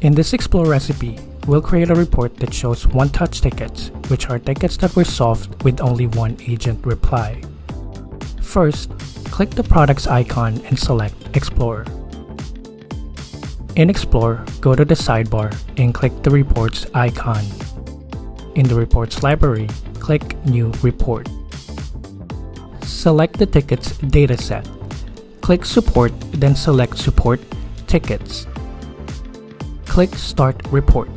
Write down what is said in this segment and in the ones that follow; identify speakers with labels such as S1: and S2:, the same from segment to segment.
S1: In this Explore recipe, we'll create a report that shows one-touch tickets, which are tickets that were solved with only one agent reply. First, click the products icon and select Explore. In Explore, go to the sidebar and click the Reports icon. In the Reports library, click New Report. Select the tickets dataset. Click Support, then select Support Tickets. Click Start Report.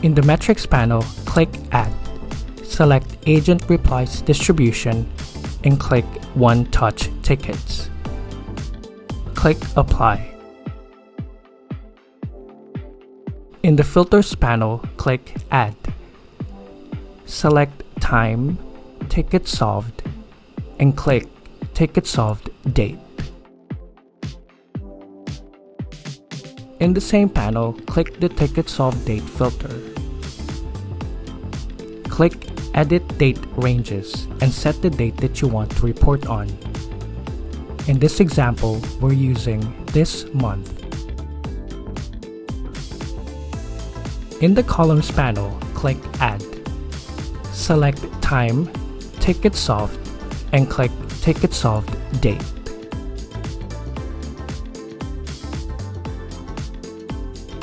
S1: In the Metrics panel, click Add. Select Agent Replies Distribution and click One Touch Tickets. Click Apply. In the Filters panel, click Add. Select Time, Ticket Solved, and click Ticket Solved Date. In the same panel, click the Ticket Solved Date filter. Click Edit Date Ranges and set the date that you want to report on. In this example, we're using this month. In the Columns panel, click Add. Select Time, Ticket Solved, and click Ticket Solved Date.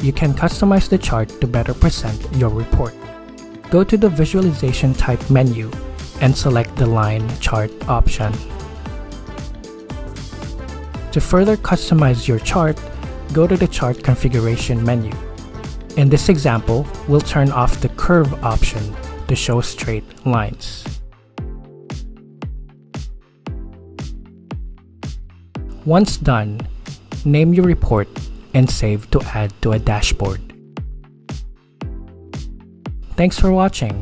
S1: You can customize the chart to better present your report. Go to the Visualization Type menu and select the Line Chart option. To further customize your chart, go to the Chart Configuration menu. In this example, we'll turn off the Curve option to show straight lines. Once done, name your report and save to add to a dashboard. Thanks for watching.